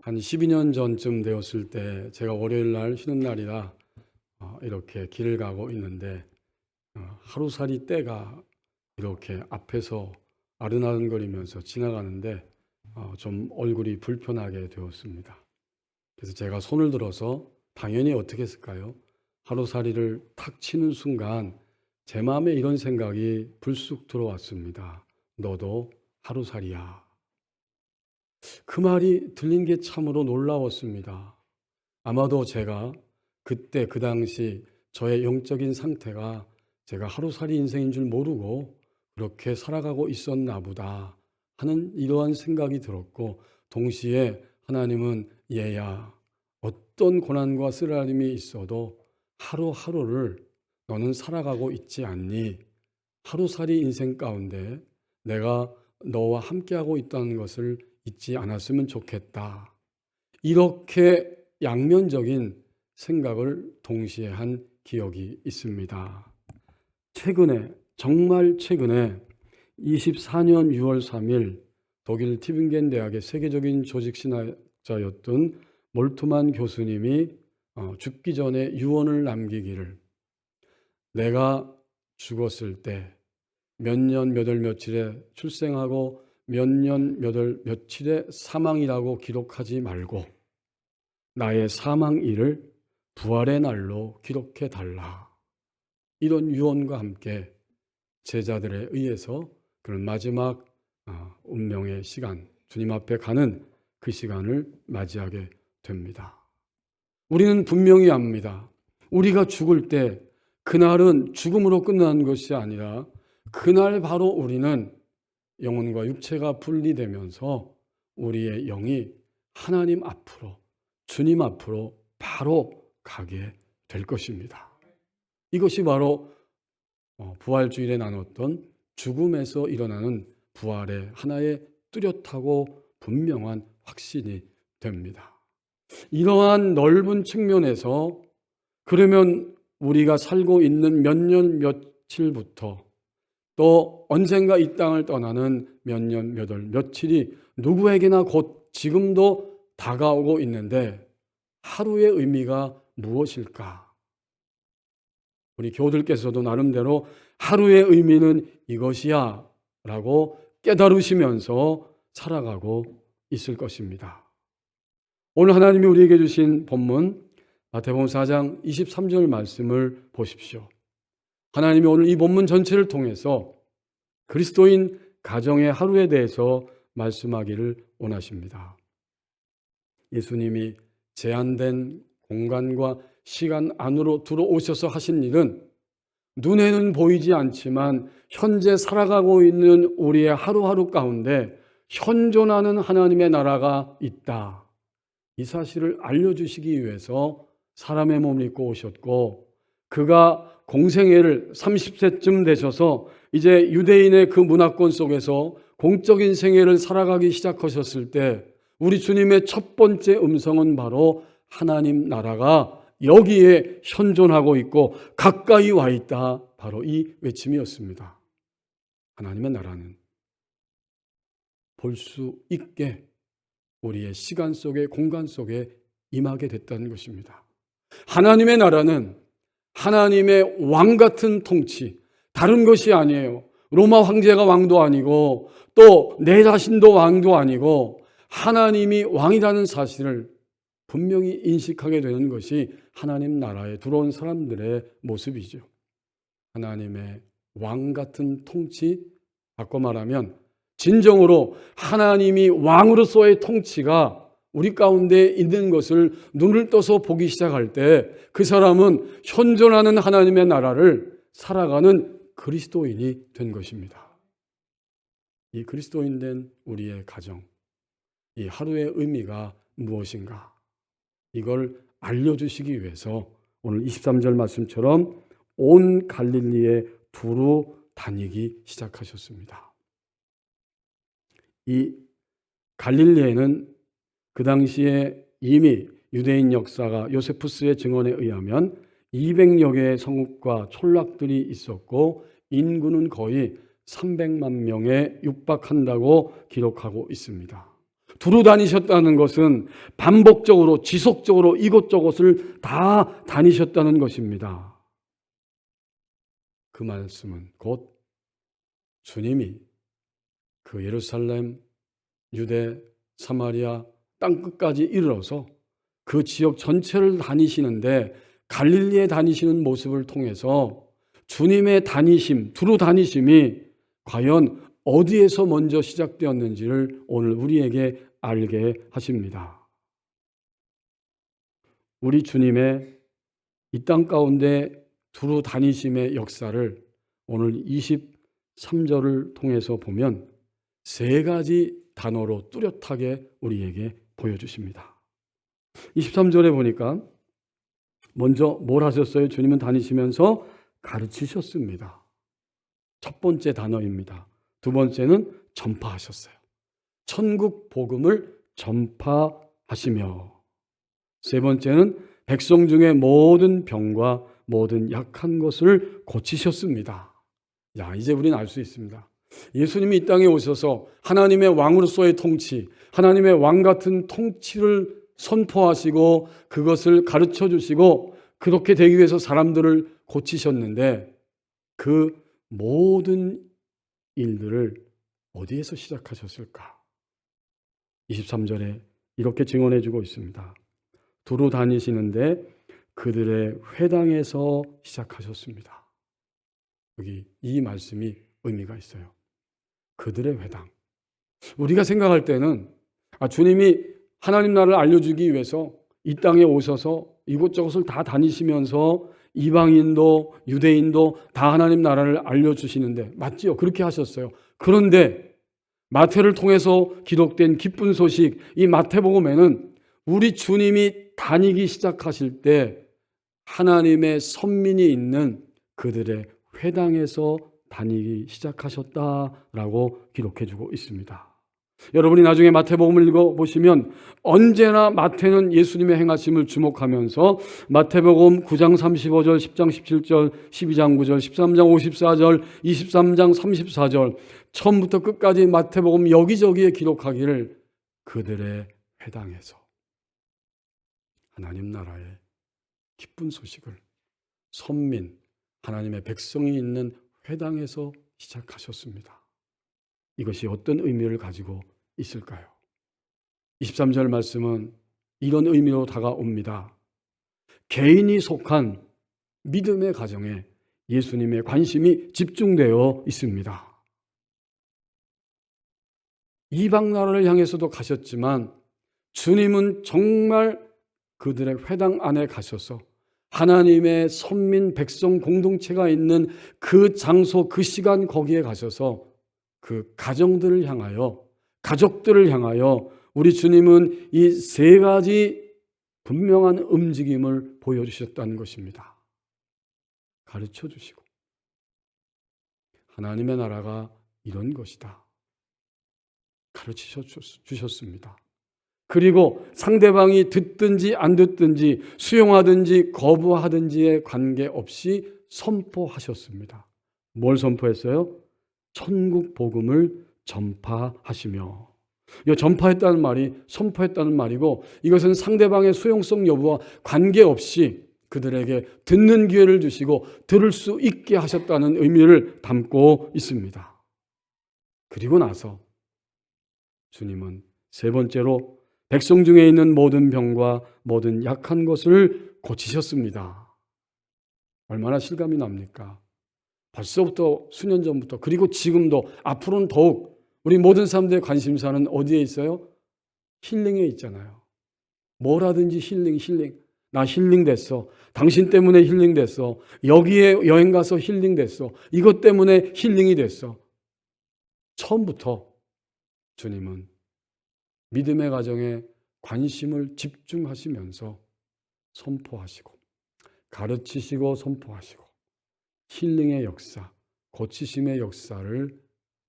한 12년 전쯤 되었을 때 제가 월요일 날 쉬는 날이라 이렇게 길을 가고 있는데 하루살이 떼가 이렇게 앞에서 아른아른거리면서 지나가는데 좀 얼굴이 불편하게 되었습니다. 그래서 제가 손을 들어서 당연히 어떻게 했을까요? 하루살이를 탁 치는 순간 제 마음에 이런 생각이 불쑥 들어왔습니다. 너도 하루살이야. 그 말이 들린 게 참으로 놀라웠습니다. 아마도 제가 그때 그 당시 저의 영적인 상태가 제가 하루살이 인생인 줄 모르고 그렇게 살아가고 있었나 보다 하는 이러한 생각이 들었고, 동시에 하나님은 얘야, 어떤 고난과 쓰라림이 있어도 하루하루를 너는 살아가고 있지 않니? 하루살이 인생 가운데 내가 너와 함께하고 있다는 것을 잊지 않았으면 좋겠다. 이렇게 양면적인 생각을 동시에 한 기억이 있습니다. 정말 최근에 24년 6월 3일 독일 티빙겐 대학의 세계적인 조직신학자였던 몰트만 교수님이 죽기 전에 유언을 남기기를, 내가 죽었을 때 몇 년 몇 월 며칠에 출생하고 몇 년 몇 월 며칠에 사망이라고 기록하지 말고 나의 사망일을 부활의 날로 기록해 달라. 이런 유언과 함께 제자들에 의해서 그런 마지막 운명의 시간, 주님 앞에 가는 그 시간을 맞이하게 됩니다. 우리는 분명히 압니다. 우리가 죽을 때 그날은 죽음으로 끝나는 것이 아니라 그날 바로 우리는 영혼과 육체가 분리되면서 우리의 영이 하나님 앞으로, 주님 앞으로 바로 가게 될 것입니다. 이것이 바로 부활주일에 나눴던 죽음에서 일어나는 부활의 하나의 뚜렷하고 분명한 확신이 됩니다. 이러한 넓은 측면에서 그러면 우리가 살고 있는 몇 년 며칠부터 또 언젠가 이 땅을 떠나는 몇 년 몇 월 며칠이 누구에게나 곧 지금도 다가오고 있는데 하루의 의미가 무엇일까? 우리 교우들께서도 나름대로 하루의 의미는 이것이야 라고 깨달으시면서 살아가고 있을 것입니다. 오늘 하나님이 우리에게 주신 본문 마태복음 4장 23절 말씀을 보십시오. 하나님이 오늘 이 본문 전체를 통해서 그리스도인 가정의 하루에 대해서 말씀하기를 원하십니다. 예수님이 제한된 공간과 시간 안으로 들어오셔서 하신 일은 눈에는 보이지 않지만 현재 살아가고 있는 우리의 하루하루 가운데 현존하는 하나님의 나라가 있다. 이 사실을 알려주시기 위해서 사람의 몸을 입고 오셨고, 그가 공생애를 30세쯤 되셔서 이제 유대인의 그 문화권 속에서 공적인 생애를 살아가기 시작하셨을 때 우리 주님의 첫 번째 음성은 바로 하나님 나라가 여기에 현존하고 있고 가까이 와 있다. 바로 이 외침이었습니다. 하나님의 나라는 볼 수 있게 우리의 시간 속에, 공간 속에 임하게 됐다는 것입니다. 하나님의 나라는 하나님의 왕 같은 통치, 다른 것이 아니에요. 로마 황제가 왕도 아니고 또 내 자신도 왕도 아니고 하나님이 왕이라는 사실을 분명히 인식하게 되는 것이 하나님 나라에 들어온 사람들의 모습이죠. 하나님의 왕 같은 통치, 바꿔 말하면 진정으로 하나님이 왕으로서의 통치가 우리 가운데 있는 것을 눈을 떠서 보기 시작할 때 그 사람은 현존하는 하나님의 나라를 살아가는 그리스도인이 된 것입니다. 이 그리스도인 된 우리의 가정, 이 하루의 의미가 무엇인가? 이걸 알려주시기 위해서 오늘 23절 말씀처럼 온 갈릴리에 두루 다니기 시작하셨습니다. 이 갈릴리에는 그 당시에 이미 유대인 역사가 요세푸스의 증언에 의하면 200여 개의 성읍과 촌락들이 있었고 인구는 거의 300만 명에 육박한다고 기록하고 있습니다. 두루 다니셨다는 것은 반복적으로 지속적으로 이곳저곳을 다 다니셨다는 것입니다. 그 말씀은 곧 주님이 그 예루살렘, 유대, 사마리아 땅끝까지 이르러서 그 지역 전체를 다니시는데 갈릴리에 다니시는 모습을 통해서 주님의 다니심, 두루 다니심이 과연 어디에서 먼저 시작되었는지를 오늘 우리에게 알게 하십니다. 우리 주님의 이 땅 가운데 두루 다니심의 역사를 오늘 23절을 통해서 보면 세 가지 단어로 뚜렷하게 우리에게 보여주십니다. 23절에 보니까 먼저 뭘 하셨어요? 주님은 다니시면서 가르치셨습니다. 첫 번째 단어입니다. 두 번째는 전파하셨어요. 천국 복음을 전파하시며, 세 번째는 백성 중에 모든 병과 모든 약한 것을 고치셨습니다. 야, 이제 우리는 알 수 있습니다. 예수님이 이 땅에 오셔서 하나님의 왕으로서의 통치, 하나님의 왕 같은 통치를 선포하시고 그것을 가르쳐 주시고 그렇게 되기 위해서 사람들을 고치셨는데 그 모든 일들을 어디에서 시작하셨을까? 23절에 이렇게 증언해 주고 있습니다. 두루 다니시는데 그들의 회당에서 시작하셨습니다. 여기 이 말씀이 의미가 있어요. 그들의 회당. 우리가 생각할 때는 주님이 하나님 나라를 알려주기 위해서 이 땅에 오셔서 이곳저곳을 다 다니시면서 이방인도 유대인도 다 하나님 나라를 알려주시는데 맞지요? 그렇게 하셨어요. 그런데 마태를 통해서 기록된 기쁜 소식, 이 마태복음에는 우리 주님이 다니기 시작하실 때 하나님의 선민이 있는 그들의 회당에서 다니기 시작하셨다라고 기록해주고 있습니다. 여러분이 나중에 마태복음을 읽어보시면 언제나 마태는 예수님의 행하심을 주목하면서 마태복음 9장 35절, 10장 17절, 12장 9절, 13장 54절, 23장 34절 처음부터 끝까지 마태복음 여기저기에 기록하기를 그들의 회당에서 하나님 나라의 기쁜 소식을 선민, 하나님의 백성이 있는 회당에서 시작하셨습니다. 이것이 어떤 의미를 가지고 있을까요? 23절 말씀은 이런 의미로 다가옵니다. 개인이 속한 믿음의 가정에 예수님의 관심이 집중되어 있습니다. 이방 나라를 향해서도 가셨지만 주님은 정말 그들의 회당 안에 가셔서 하나님의 선민 백성 공동체가 있는 그 장소, 그 시간 거기에 가셔서 그 가정들을 향하여, 가족들을 향하여 우리 주님은 이 세 가지 분명한 움직임을 보여주셨다는 것입니다. 가르쳐 주시고 하나님의 나라가 이런 것이다. 가르치셔 주셨습니다. 그리고 상대방이 듣든지 안 듣든지 수용하든지 거부하든지에 관계없이 선포하셨습니다. 뭘 선포했어요? 천국 복음을 전파하시며. 이 전파했다는 말이 선포했다는 말이고 이것은 상대방의 수용성 여부와 관계없이 그들에게 듣는 기회를 주시고 들을 수 있게 하셨다는 의미를 담고 있습니다. 그리고 나서 주님은 세 번째로 백성 중에 있는 모든 병과 모든 약한 것을 고치셨습니다. 얼마나 실감이 납니까? 벌써부터 수년 전부터 그리고 지금도 앞으로는 더욱 우리 모든 사람들의 관심사는 어디에 있어요? 힐링에 있잖아요. 뭐라든지 힐링. 나 힐링됐어. 당신 때문에 힐링됐어. 여기에 여행 가서 힐링됐어. 이것 때문에 힐링이 됐어. 처음부터 주님은 믿음의 가정에 관심을 집중하시면서 선포하시고 가르치시고 선포하시고 힐링의 역사, 고치심의 역사를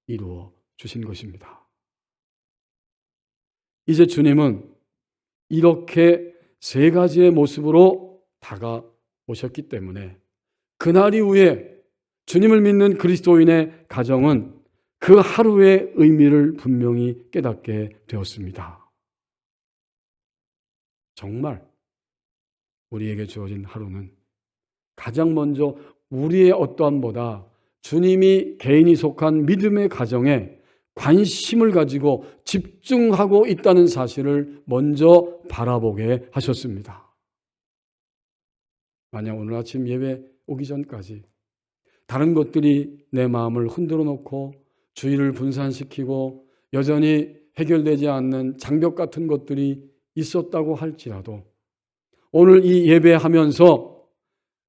이루어 주신 것입니다. 이제 주님은 이렇게 세 가지의 모습으로 다가오셨기 때문에 그날 이후에 주님을 믿는 그리스도인의 가정은 그 하루의 의미를 분명히 깨닫게 되었습니다. 정말 우리에게 주어진 하루는 가장 먼저 우리의 어떠함보다 주님이 개인이 속한 믿음의 가정에 관심을 가지고 집중하고 있다는 사실을 먼저 바라보게 하셨습니다. 만약 오늘 아침 예배 오기 전까지 다른 것들이 내 마음을 흔들어 놓고 주의를 분산시키고 여전히 해결되지 않는 장벽 같은 것들이 있었다고 할지라도 오늘 이 예배하면서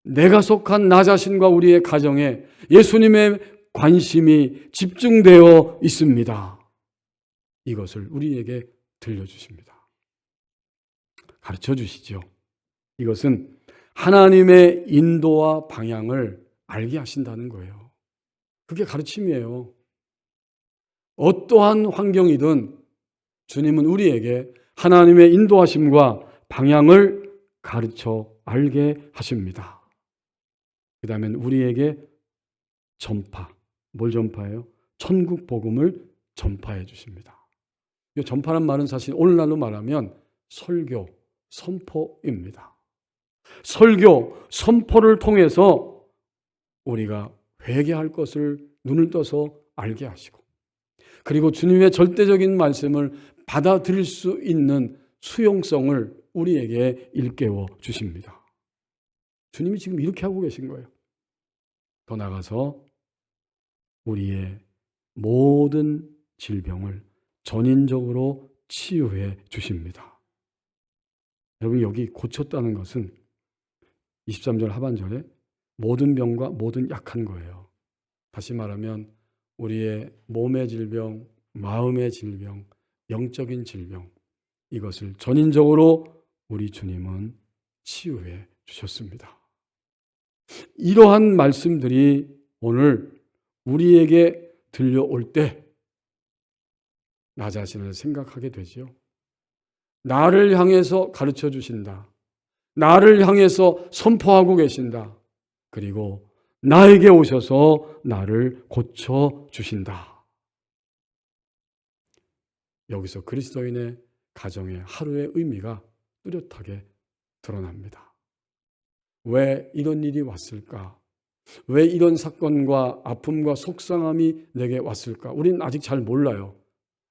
내가 속한 나 자신과 우리의 가정에 예수님의 관심이 집중되어 있습니다. 이것을 우리에게 들려주십니다. 가르쳐 주시죠. 이것은 하나님의 인도와 방향을 알게 하신다는 거예요. 그게 가르침이에요. 어떠한 환경이든 주님은 우리에게 하나님의 인도하심과 방향을 가르쳐 알게 하십니다. 그 다음엔 우리에게 뭘 전파해요? 천국 복음을 전파해 주십니다. 이 전파란 말은 사실 오늘날로 말하면 설교, 선포입니다. 설교, 선포를 통해서 우리가 회개할 것을 눈을 떠서 알게 하시고 그리고 주님의 절대적인 말씀을 받아들일 수 있는 수용성을 우리에게 일깨워 주십니다. 주님이 지금 이렇게 하고 계신 거예요. 더 나아가서 우리의 모든 질병을 전인적으로 치유해 주십니다. 여러분 여기 고쳤다는 것은 23절 하반절에 모든 병과 모든 약한 거예요. 다시 말하면 우리의 몸의 질병, 마음의 질병, 영적인 질병 이것을 전인적으로 우리 주님은 치유해 주셨습니다. 이러한 말씀들이 오늘 우리에게 들려올 때 나 자신을 생각하게 되지요. 나를 향해서 가르쳐 주신다. 나를 향해서 선포하고 계신다. 그리고 나에게 오셔서 나를 고쳐 주신다. 여기서 그리스도인의 가정의 하루의 의미가 뚜렷하게 드러납니다. 왜 이런 일이 왔을까? 왜 이런 사건과 아픔과 속상함이 내게 왔을까? 우리는 아직 잘 몰라요.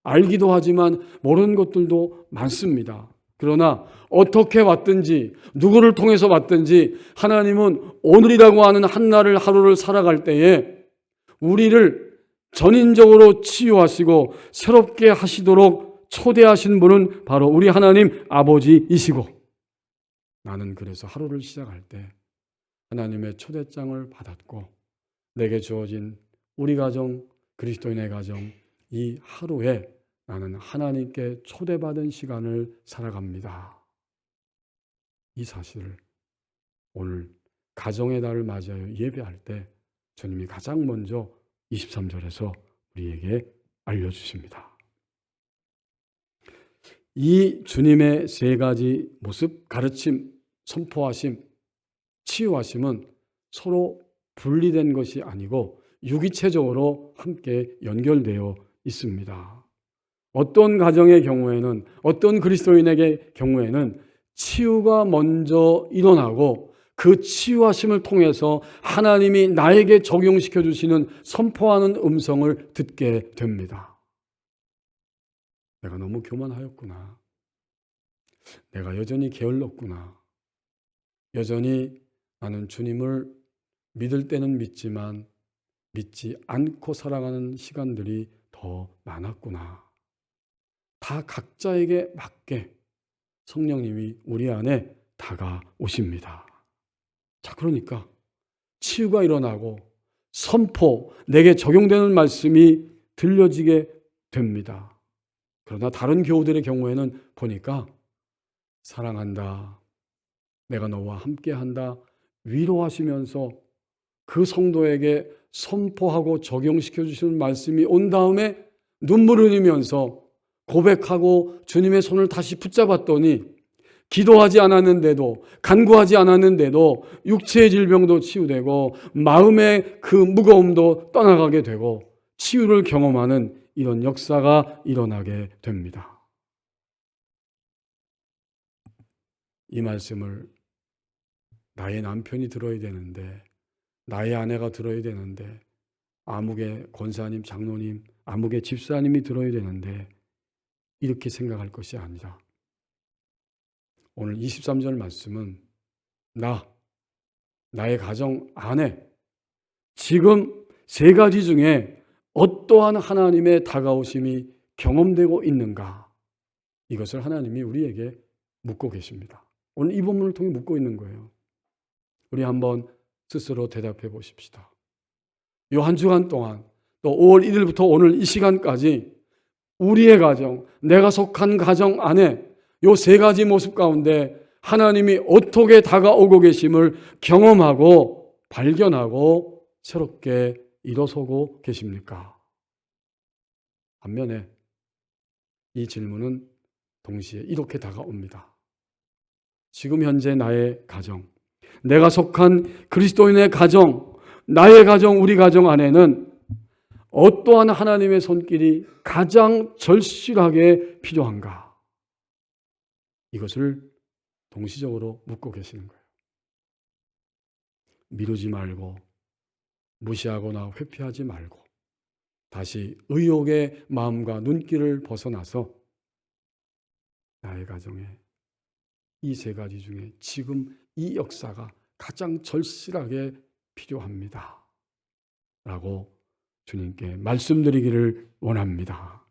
알기도 하지만 모르는 것들도 많습니다. 그러나 어떻게 왔든지 누구를 통해서 왔든지 하나님은 오늘이라고 하는 한날을 하루를 살아갈 때에 우리를 전인적으로 치유하시고 새롭게 하시도록 초대하신 분은 바로 우리 하나님 아버지이시고 나는 그래서 하루를 시작할 때 하나님의 초대장을 받았고 내게 주어진 우리 가정, 그리스도인의 가정 이 하루에 나는 하나님께 초대받은 시간을 살아갑니다. 이 사실을 오늘 가정의 날을 맞이하여 예배할 때 주님이 가장 먼저 23절에서 우리에게 알려주십니다. 이 주님의 세 가지 모습, 가르침, 선포하심, 치유하심은 서로 분리된 것이 아니고 유기체적으로 함께 연결되어 있습니다. 어떤 가정의 경우에는 어떤 그리스도인에게 경우에는 치유가 먼저 일어나고 그 치유하심을 통해서 하나님이 나에게 적용시켜 주시는 선포하는 음성을 듣게 됩니다. 내가 너무 교만하였구나. 내가 여전히 게을렀구나. 여전히 나는 주님을 믿을 때는 믿지만 믿지 않고 살아가는 시간들이 더 많았구나. 다 각자에게 맞게 성령님이 우리 안에 다가오십니다. 자, 그러니까 치유가 일어나고 선포, 내게 적용되는 말씀이 들려지게 됩니다. 그러나 다른 교우들의 경우에는 보니까 사랑한다, 내가 너와 함께한다, 위로하시면서 그 성도에게 선포하고 적용시켜 주시는 말씀이 온 다음에 눈물을 흘리면서 고백하고 주님의 손을 다시 붙잡았더니 기도하지 않았는데도 간구하지 않았는데도 육체의 질병도 치유되고 마음의 그 무거움도 떠나가게 되고 치유를 경험하는 이런 역사가 일어나게 됩니다. 이 말씀을 나의 남편이 들어야 되는데, 나의 아내가 들어야 되는데, 아무개 권사님, 장로님, 아무개 집사님이 들어야 되는데, 이렇게 생각할 것이 아니라 오늘 23절 말씀은 나의 가정 안에 지금 세 가지 중에 어떠한 하나님의 다가오심이 경험되고 있는가? 이것을 하나님이 우리에게 묻고 계십니다. 오늘 이 본문을 통해 묻고 있는 거예요. 우리 한번 스스로 대답해 보십시다. 이 한 주간 동안 또 5월 1일부터 오늘 이 시간까지 우리의 가정, 내가 속한 가정 안에 이 세 가지 모습 가운데 하나님이 어떻게 다가오고 계심을 경험하고 발견하고 새롭게 일어서고 계십니까? 반면에 이 질문은 동시에 이렇게 다가옵니다. 지금 현재 나의 가정, 내가 속한 그리스도인의 가정, 나의 가정, 우리 가정 안에는 어떠한 하나님의 손길이 가장 절실하게 필요한가? 이것을 동시적으로 묻고 계시는 거예요. 미루지 말고 무시하거나 회피하지 말고 다시 의욕의 마음과 눈길을 벗어나서 나의 가정에 이 세 가지 중에 지금 이 역사가 가장 절실하게 필요합니다. 라고 주님께 말씀드리기를 원합니다.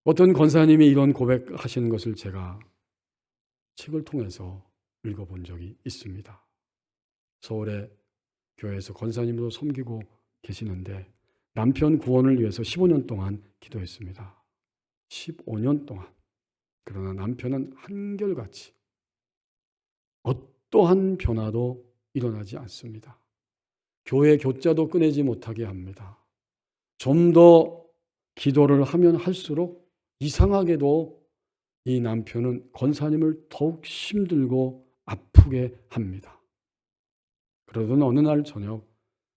어떤 권사님이 이런 고백하시는 것을 제가 책을 통해서 읽어본 적이 있습니다. 서울의 교회에서 권사님으로 섬기고 계시는데 남편 구원을 위해서 15년 동안 기도했습니다. 15년 동안. 그러나 남편은 한결같이 어떠한 변화도 일어나지 않습니다. 교회 교자도 꺼내지 못하게 합니다. 좀 더 기도를 하면 할수록 이상하게도 이 남편은 권사님을 더욱 힘들고 아프게 합니다. 그러던 어느 날 저녁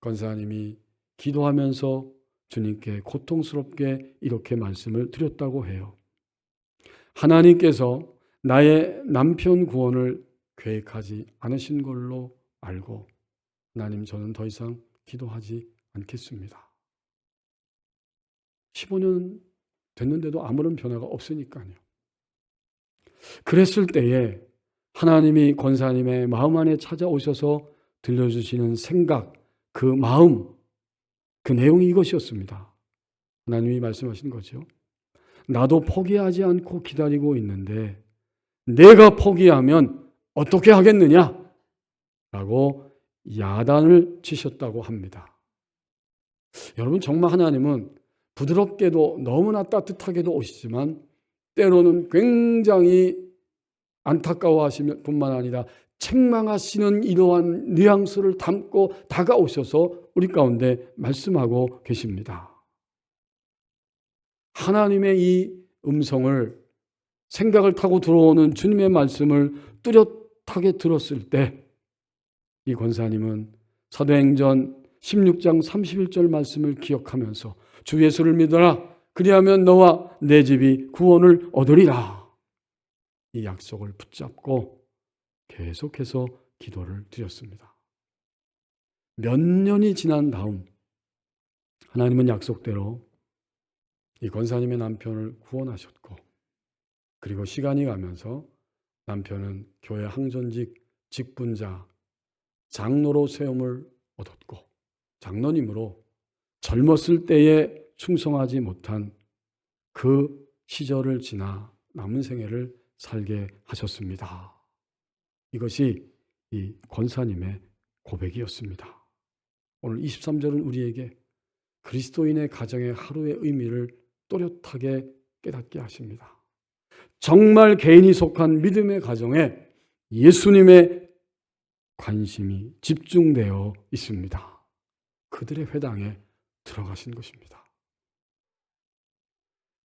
권사님이 기도하면서 주님께 고통스럽게 이렇게 말씀을 드렸다고 해요. 하나님께서 나의 남편 구원을 계획하지 않으신 걸로 알고 하나님, 저는 더 이상 기도하지 않겠습니다. 15년 됐는데도 아무런 변화가 없으니까요. 그랬을 때에 하나님이 권사님의 마음 안에 찾아오셔서 들려주시는 생각, 그 마음, 그 내용이 이것이었습니다. 하나님이 말씀하신 거죠. 나도 포기하지 않고 기다리고 있는데 내가 포기하면 어떻게 하겠느냐? 라고 야단을 치셨다고 합니다. 여러분, 정말 하나님은 부드럽게도 너무나 따뜻하게도 오시지만 때로는 굉장히 안타까워하시는 뿐만 아니라 책망하시는 이러한 뉘앙스를 담고 다가오셔서 우리 가운데 말씀하고 계십니다. 하나님의 이 음성을, 생각을 타고 들어오는 주님의 말씀을 뚜렷하게 들었을 때 이 권사님은 사도행전 16장 31절 말씀을 기억하면서 주 예수를 믿어라, 그리하면 너와 내 집이 구원을 얻으리라. 이 약속을 붙잡고 계속해서 기도를 드렸습니다. 몇 년이 지난 다음 하나님은 약속대로 이 권사님의 남편을 구원하셨고, 그리고 시간이 가면서 남편은 교회 항전직 직분자 장로로 세움을 얻었고, 장로님으로 젊었을 때에 충성하지 못한 그 시절을 지나 남은 생애를 살게 하셨습니다. 이것이 이 권사님의 고백이었습니다. 오늘 23절은 우리에게 그리스도인의 가정의 하루의 의미를 또렷하게 깨닫게 하십니다. 정말 개인이 속한 믿음의 가정에 예수님의 관심이 집중되어 있습니다. 그들의 회당에 들어가신 것입니다.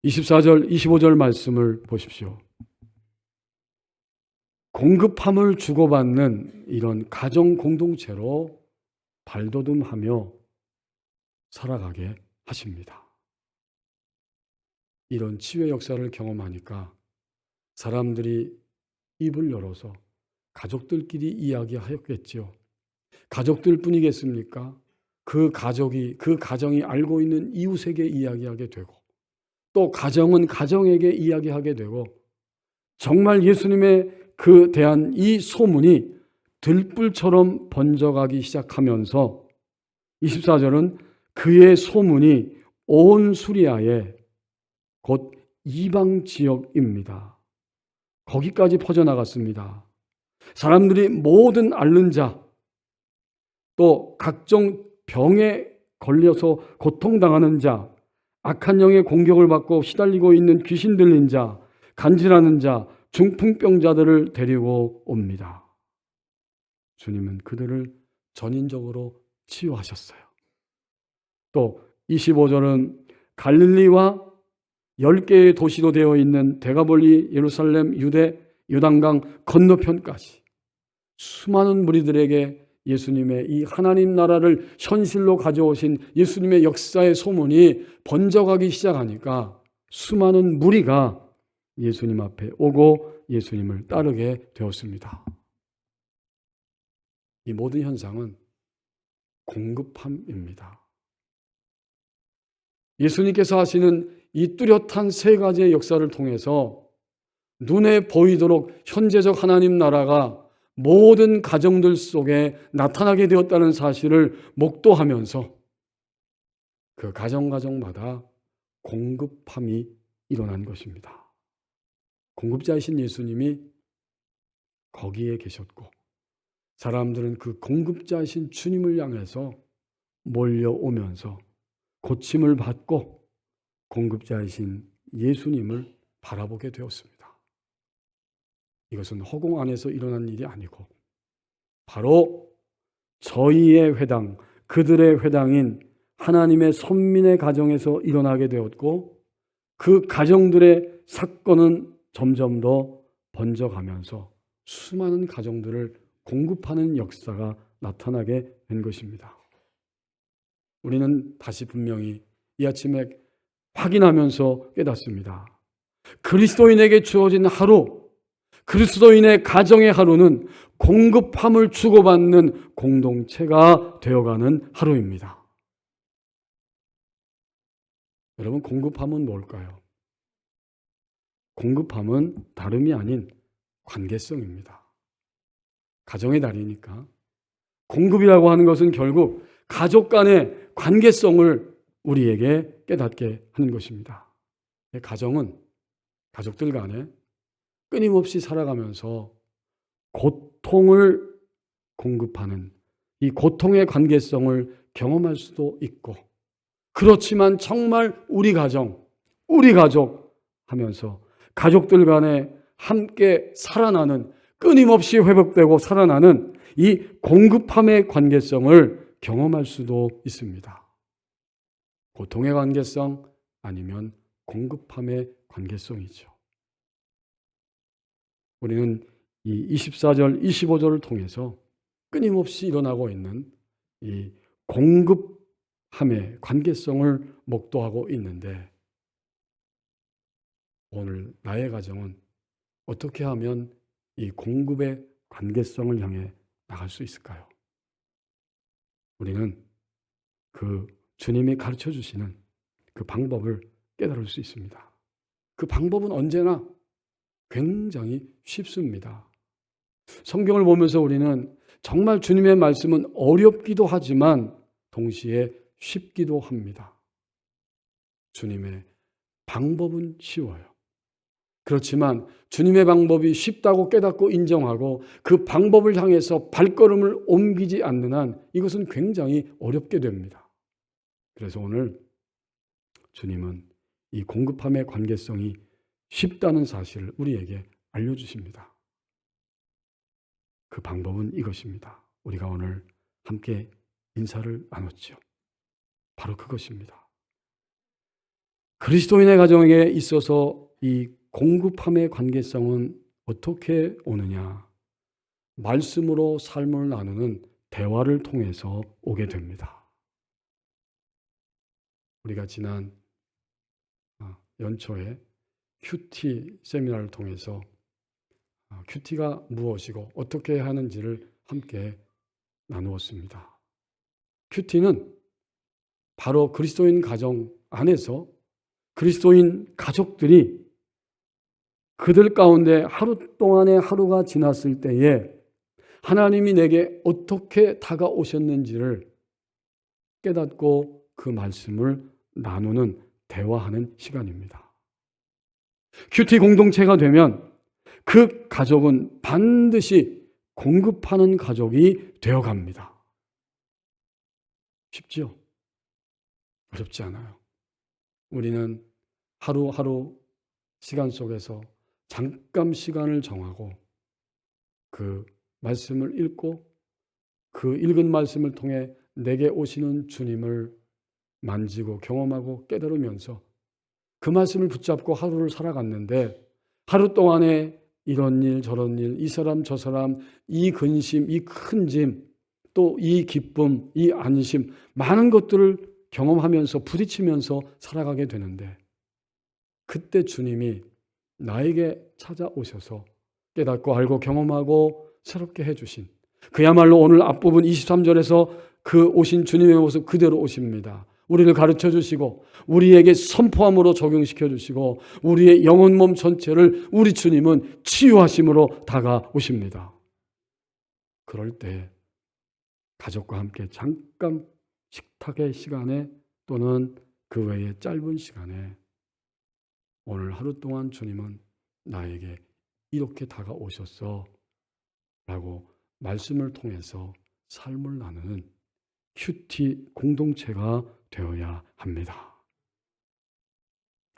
24절, 25절 말씀을 보십시오. 공급함을 주고받는 이런 가정 공동체로 발돋움하며 살아가게 하십니다. 이런 치유의 역사를 경험하니까 사람들이 입을 열어서 가족들끼리 이야기하였겠지요. 가족들 뿐이겠습니까? 그 가정이 알고 있는 이웃에게 이야기하게 되고, 또 가정은 가정에게 이야기하게 되고, 정말 예수님에 대한 이 소문이 들불처럼 번져가기 시작하면서 24절은 그의 소문이 온 수리아에, 곧 이방 지역입니다, 거기까지 퍼져나갔습니다. 사람들이 모든 앓는 자, 또 각종 병에 걸려서 고통당하는 자, 악한 영의 공격을 받고 시달리고 있는 귀신 들린 자, 간질하는 자, 중풍병자들을 데리고 옵니다. 주님은 그들을 전인적으로 치유하셨어요. 또 25절은 갈릴리와 10개의 도시로 되어 있는 데가볼리, 예루살렘, 유대, 요단강 건너편까지 수많은 무리들에게 예수님의 이 하나님 나라를 현실로 가져오신 예수님의 역사의 소문이 번져가기 시작하니까 수많은 무리가 예수님 앞에 오고 예수님을 따르게 되었습니다. 이 모든 현상은 공급함입니다. 예수님께서 하시는 이 뚜렷한 세 가지의 역사를 통해서 눈에 보이도록 현재적 하나님 나라가 모든 가정들 속에 나타나게 되었다는 사실을 목도하면서 그 가정마다 공급함이 일어난 것입니다. 공급자이신 예수님이 거기에 계셨고, 사람들은 그 공급자이신 주님을 향해서 몰려오면서 고침을 받고 공급자이신 예수님을 바라보게 되었습니다. 이것은 허공 안에서 일어난 일이 아니고 바로 저희의 회당, 그들의 회당인 하나님의 선민의 가정에서 일어나게 되었고, 그 가정들의 사건은 점점 더 번져가면서 수많은 가정들을 공급하는 역사가 나타나게 된 것입니다. 우리는 다시 분명히 이 아침에 확인하면서 깨닫습니다. 그리스도인에게 주어진 하루, 그리스도인의 가정의 하루는 공급함을 주고받는 공동체가 되어가는 하루입니다. 여러분, 공급함은 뭘까요? 공급함은 다름이 아닌 관계성입니다. 가정의 달이니까 공급이라고 하는 것은 결국 가족 간의 관계성을 우리에게 깨닫게 하는 것입니다. 가정은 가족들 간에 끊임없이 살아가면서 고통을 공급하는 이 고통의 관계성을 경험할 수도 있고, 그렇지만 정말 우리 가족 하면서 가족들 간에 함께 살아나는, 끊임없이 회복되고 살아나는 이 공급함의 관계성을 경험할 수도 있습니다. 고통의 관계성 아니면 공급함의 관계성이죠. 우리는 이 24절, 25절을 통해서 끊임없이 일어나고 있는 이 공급함의 관계성을 목도하고 있는데, 오늘 나의 가정은 어떻게 하면 이 공급의 관계성을 향해 나갈 수 있을까요? 우리는 그 주님이 가르쳐 주시는 그 방법을 깨달을 수 있습니다. 그 방법은 언제나 굉장히 쉽습니다. 성경을 보면서 우리는 정말 주님의 말씀은 어렵기도 하지만 동시에 쉽기도 합니다. 주님의 방법은 쉬워요. 그렇지만 주님의 방법이 쉽다고 깨닫고 인정하고 그 방법을 향해서 발걸음을 옮기지 않는 한 이것은 굉장히 어렵게 됩니다. 그래서 오늘 주님은 이 공급함의 관계성이 쉽다는 사실을 우리에게 알려주십니다. 그 방법은 이것입니다. 우리가 오늘 함께 인사를 나눴죠. 바로 그것입니다. 그리스도인의 가정에 있어서 이 공급함의 관계성은 어떻게 오느냐? 말씀으로 삶을 나누는 대화를 통해서 오게 됩니다. 우리가 지난 연초에 큐티 세미나를 통해서 큐티가 무엇이고 어떻게 하는지를 함께 나누었습니다. 큐티는 바로 그리스도인 가정 안에서 그리스도인 가족들이 그들 가운데 하루 동안의 하루가 지났을 때에 하나님이 내게 어떻게 다가오셨는지를 깨닫고 그 말씀을 나누는 대화하는 시간입니다. 큐티 공동체가 되면 그 가족은 반드시 공급하는 가족이 되어갑니다. 쉽지요? 어렵지 않아요. 우리는 하루하루 시간 속에서 잠깐 시간을 정하고 그 말씀을 읽고 그 읽은 말씀을 통해 내게 오시는 주님을 만지고 경험하고 깨달으면서 그 말씀을 붙잡고 하루를 살아갔는데 하루 동안에 이런 일 저런 일, 이 사람 저 사람, 이 근심, 이 큰 짐, 또 이 기쁨, 이 안심, 많은 것들을 경험하면서 부딪히면서 살아가게 되는데 그때 주님이 나에게 찾아오셔서 깨닫고 알고 경험하고 새롭게 해주신 그야말로 오늘 앞부분 23절에서 그 오신 주님의 모습 그대로 오십니다. 우리를 가르쳐 주시고 우리에게 선포함으로 적용시켜 주시고 우리의 영혼 몸 전체를 우리 주님은 치유하심으로 다가오십니다. 그럴 때 가족과 함께 잠깐 식탁의 시간에 또는 그 외에 짧은 시간에 오늘 하루 동안 주님은 나에게 이렇게 다가오셨어 라고 말씀을 통해서 삶을 나누는 큐티 공동체가 되어야 합니다.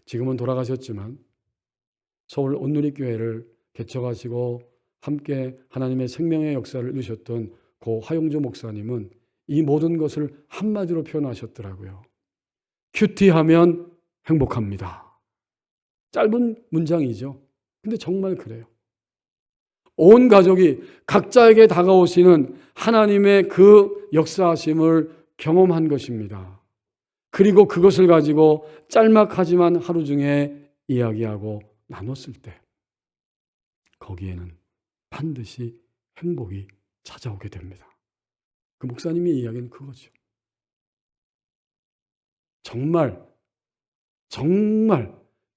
지금은 돌아가셨지만 서울 온누리교회를 개척하시고 함께 하나님의 생명의 역사를 이루셨던 고 화용주 목사님은 이 모든 것을 한마디로 표현하셨더라고요. 큐티하면 행복합니다. 짧은 문장이죠. 근데 정말 그래요. 온 가족이 각자에게 다가오시는 하나님의 그 역사하심을 경험한 것입니다. 그리고 그것을 가지고 짤막하지만 하루 중에 이야기하고 나눴을 때 거기에는 반드시 행복이 찾아오게 됩니다. 그 목사님의 이야기는 그거죠. 정말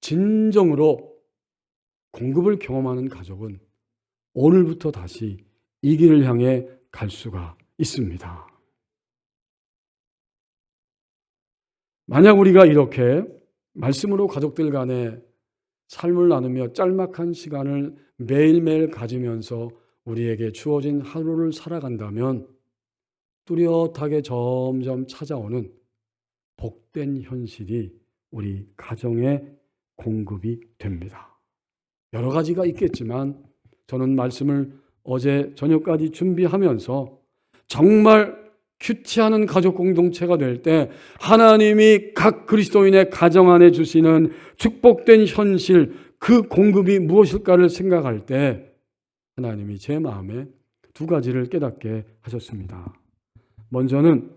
진정으로 공급을 경험하는 가족은 오늘부터 다시 이 길을 향해 갈 수가 있습니다. 만약 우리가 이렇게 말씀으로 가족들 간에 삶을 나누며 짤막한 시간을 매일매일 가지면서 우리에게 주어진 하루를 살아간다면 뚜렷하게 점점 찾아오는 복된 현실이 우리 가정에 공급이 됩니다. 여러 가지가 있겠지만 저는 말씀을 어제 저녁까지 준비하면서 정말 큐티하는 가족 공동체가 될 때 하나님이 각 그리스도인의 가정 안에 주시는 축복된 현실, 그 공급이 무엇일까를 생각할 때 하나님이 제 마음에 두 가지를 깨닫게 하셨습니다. 먼저는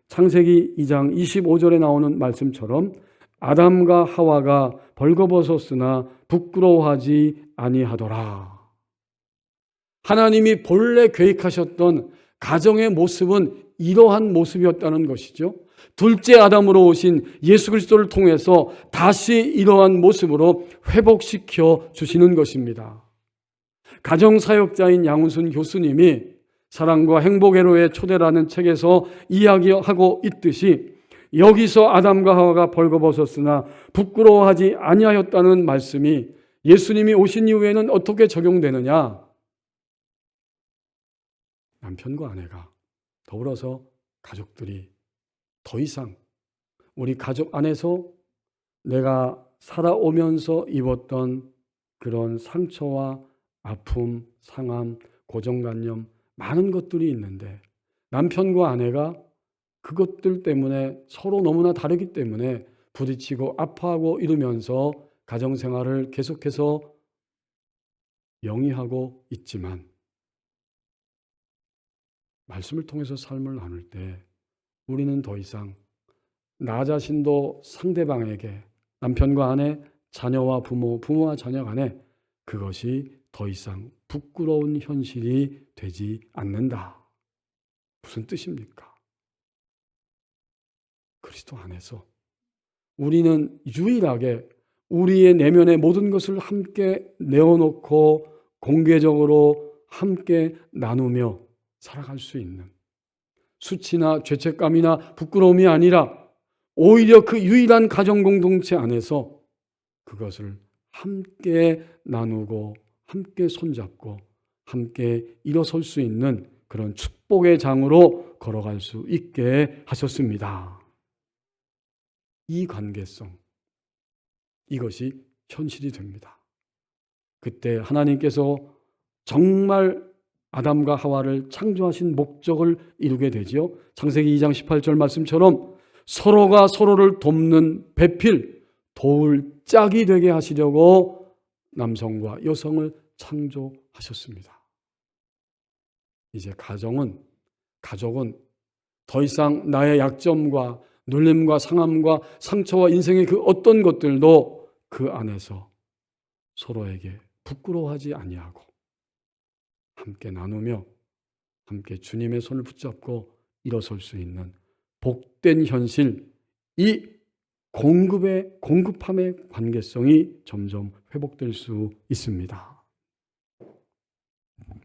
창세기 2장 25절에 나오는 말씀처럼 아담과 하와가 벌거벗었으나 부끄러워하지 아니하더라. 하나님이 본래 계획하셨던 가정의 모습은 이러한 모습이었다는 것이죠. 둘째 아담으로 오신 예수 그리스도를 통해서 다시 이러한 모습으로 회복시켜 주시는 것입니다. 가정사역자인 양훈순 교수님이 사랑과 행복회로의 초대라는 책에서 이야기하고 있듯이 여기서 아담과 하와가 벌거벗었으나 부끄러워하지 아니하였다는 말씀이 예수님이 오신 이후에는 어떻게 적용되느냐? 남편과 아내가 더불어서 가족들이 더 이상 우리 가족 안에서 내가 살아오면서 입었던 그런 상처와 아픔, 상함, 고정관념 많은 것들이 있는데 남편과 아내가 그것들 때문에 서로 너무나 다르기 때문에 부딪히고 아파하고 이러면서 가정생활을 계속해서 영위하고 있지만 말씀을 통해서 삶을 나눌 때 우리는 더 이상 나 자신도 상대방에게 남편과 아내, 자녀와 부모, 부모와 자녀 간에 그것이 더 이상 부끄러운 현실이 되지 않는다. 무슨 뜻입니까? 그리스도 안에서 우리는 유일하게 우리의 내면의 모든 것을 함께 내어놓고 공개적으로 함께 나누며 살아갈 수 있는, 수치나 죄책감이나 부끄러움이 아니라 오히려 그 유일한 가정 공동체 안에서 그것을 함께 나누고 함께 손잡고 함께 일어설 수 있는 그런 축복의 장으로 걸어갈 수 있게 하셨습니다. 이 관계성, 이것이 현실이 됩니다. 그때 하나님께서 정말 아담과 하와를 창조하신 목적을 이루게 되지요. 창세기 2장 18절 말씀처럼 서로가 서로를 돕는 배필, 도울 짝이 되게 하시려고 남성과 여성을 창조하셨습니다. 이제 가족은 더 이상 나의 약점과 눌림과 상함과 상처와 인생의 그 어떤 것들도 그 안에서 서로에게 부끄러워하지 아니하고 함께 나누며 함께 주님의 손을 붙잡고 일어설 수 있는 복된 현실, 이 공급함의 관계성이 점점 회복될 수 있습니다.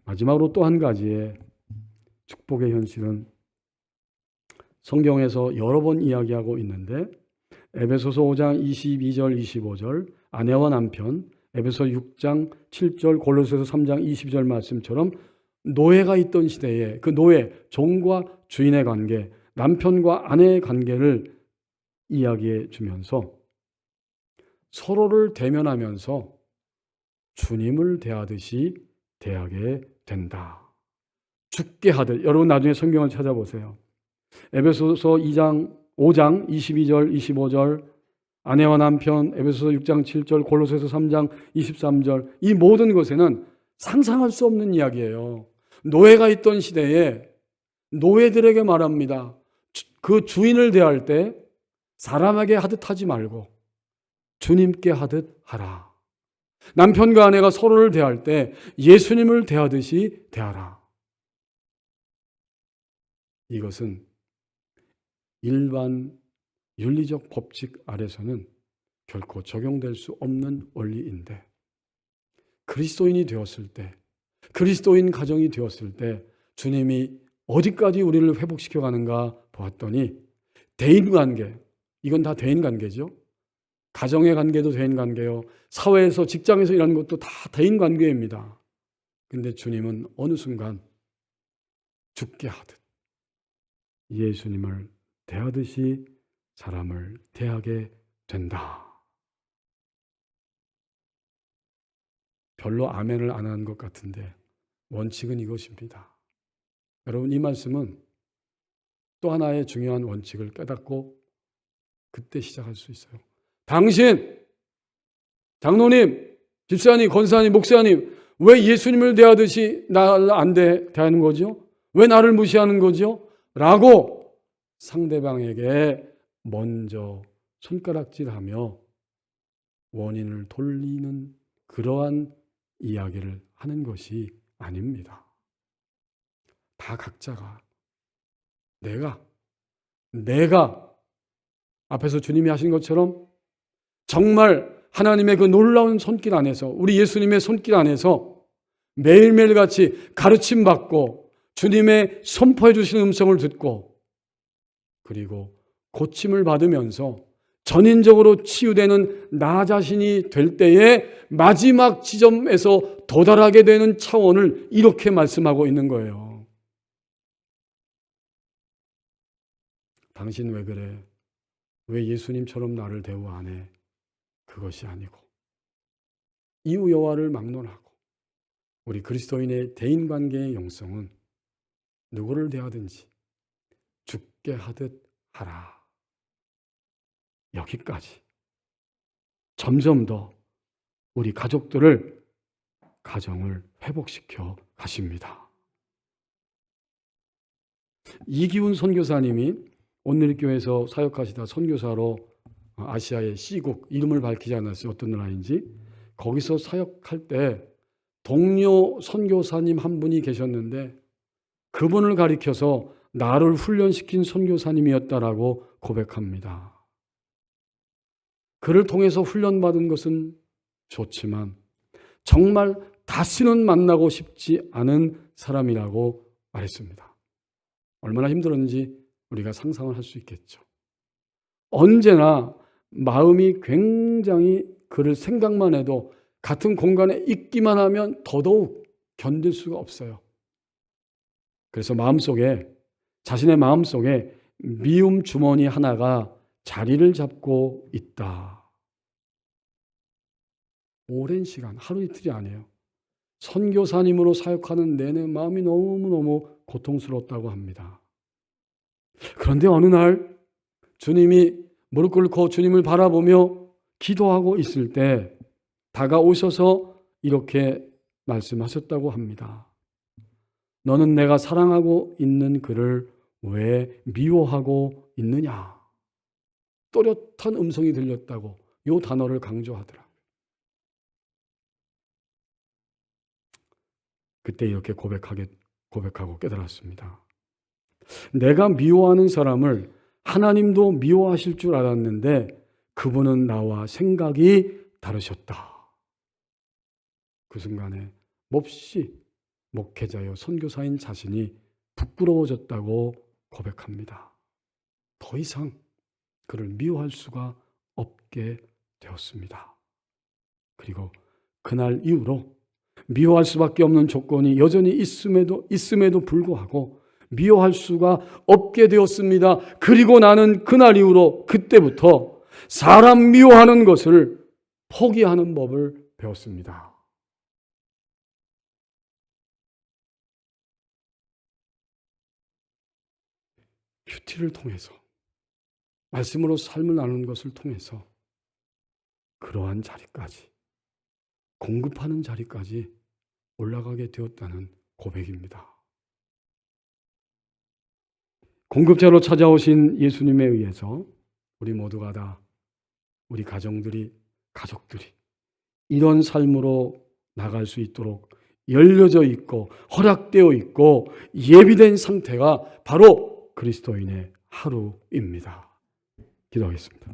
마지막으로 또 한 가지의 축복의 현실은 성경에서 여러 번 이야기하고 있는데 에베소서 5장 22절 25절 아내와 남편, 에베소 6장 7절 골로새서 3장 20절 말씀처럼 노예가 있던 시대에 그 노예, 종과 주인의 관계, 남편과 아내의 관계를 이야기해 주면서 서로를 대면하면서 주님을 대하듯이 대하게 된다. 죽게 하듯. 여러분 나중에 성경을 찾아보세요. 에베소서 5장 22절 25절 아내와 남편, 에베소서 6장 7절 골로새서 3장 23절 이 모든 것에는 상상할 수 없는 이야기예요. 노예가 있던 시대에 노예들에게 말합니다. 그 주인을 대할 때 사람에게 하듯 하지 말고 주님께 하듯 하라. 남편과 아내가 서로를 대할 때 예수님을 대하듯이 대하라. 이것은 일반 윤리적 법칙 아래서는 결코 적용될 수 없는 원리인데 그리스도인이 되었을 때, 그리스도인 가정이 되었을 때 주님이 어디까지 우리를 회복시켜 가는가 보았더니 대인관계, 이건 다 대인관계죠. 가정의 관계도 대인관계요. 사회에서 직장에서 일하는 것도 다 대인관계입니다. 근데 주님은 어느 순간 죽게 하듯 예수님을 대하듯이 사람을 대하게 된다. 별로 아멘을 안 하는 것 같은데 원칙은 이것입니다. 여러분 이 말씀은 또 하나의 중요한 원칙을 깨닫고 그때 시작할 수 있어요. 당신, 장로님, 집사님, 권사님, 목사님 왜 예수님을 대하듯이 나를 안 대하는 거죠? 왜 나를 무시하는 거죠? 라고 상대방에게 먼저 손가락질하며 원인을 돌리는 그러한 이야기를 하는 것이 아닙니다. 다 각자가 내가 앞에서 주님이 하신 것처럼 정말 하나님의 그 놀라운 손길 안에서 우리 예수님의 손길 안에서 매일매일 같이 가르침 받고 주님의 선포해 주시는 음성을 듣고 그리고 고침을 받으면서 전인적으로 치유되는 나 자신이 될 때에 마지막 지점에서 도달하게 되는 차원을 이렇게 말씀하고 있는 거예요. 당신 왜 그래? 왜 예수님처럼 나를 대우 안 해? 그것이 아니고 이웃 여호와를 막론하고 우리 그리스도인의 대인관계의 영성은 누구를 대하든지 죽게 하듯 하라. 여기까지 점점 더 우리 가정을 회복시켜 가십니다. 이기훈 선교사님이 온누리교회에서 사역하시다 선교사로 아시아의 C국, 이름을 밝히지 않았어요. 어떤 나라인지. 거기서 사역할 때 동료 선교사님 한 분이 계셨는데 그분을 가리켜서 나를 훈련시킨 선교사님이었다라고 고백합니다. 그를 통해서 훈련받은 것은 좋지만 정말 다시는 만나고 싶지 않은 사람이라고 말했습니다. 얼마나 힘들었는지 우리가 상상을 할 수 있겠죠. 언제나 마음이 굉장히 그를 생각만 해도 같은 공간에 있기만 하면 더더욱 견딜 수가 없어요. 그래서 자신의 마음속에 미움 주머니 하나가 자리를 잡고 있다. 오랜 시간, 하루 이틀이 아니에요. 선교사님으로 사역하는 내내 마음이 너무너무 고통스러웠다고 합니다. 그런데 어느 날 주님이 무릎 꿇고 주님을 바라보며 기도하고 있을 때 다가오셔서 이렇게 말씀하셨다고 합니다. 너는 내가 사랑하고 있는 그를 왜 미워하고 있느냐? 또렷한 음성이 들렸다고 이 단어를 강조하더라. 그때 이렇게 고백하고 깨달았습니다. 내가 미워하는 사람을 하나님도 미워하실 줄 알았는데 그분은 나와 생각이 다르셨다. 그 순간에 몹시 목회자여 선교사인 자신이 부끄러워졌다고 고백합니다. 더 이상 그를 미워할 수가 없게 되었습니다. 그리고 그날 이후로 미워할 수밖에 없는 조건이 여전히 있음에도 불구하고 미워할 수가 없게 되었습니다. 그리고 나는 그날 이후로 그때부터 사람 미워하는 것을 포기하는 법을 배웠습니다. 큐티를 통해서 말씀으로 삶을 나누는 것을 통해서 그러한 자리까지 공급하는 자리까지 올라가게 되었다는 고백입니다. 공급자로 찾아오신 예수님에 의해서 우리 모두가 다 우리 가족들이 이런 삶으로 나갈 수 있도록 열려져 있고 허락되어 있고 예비된 상태가 바로 그리스도인의 하루입니다. 기도하겠습니다.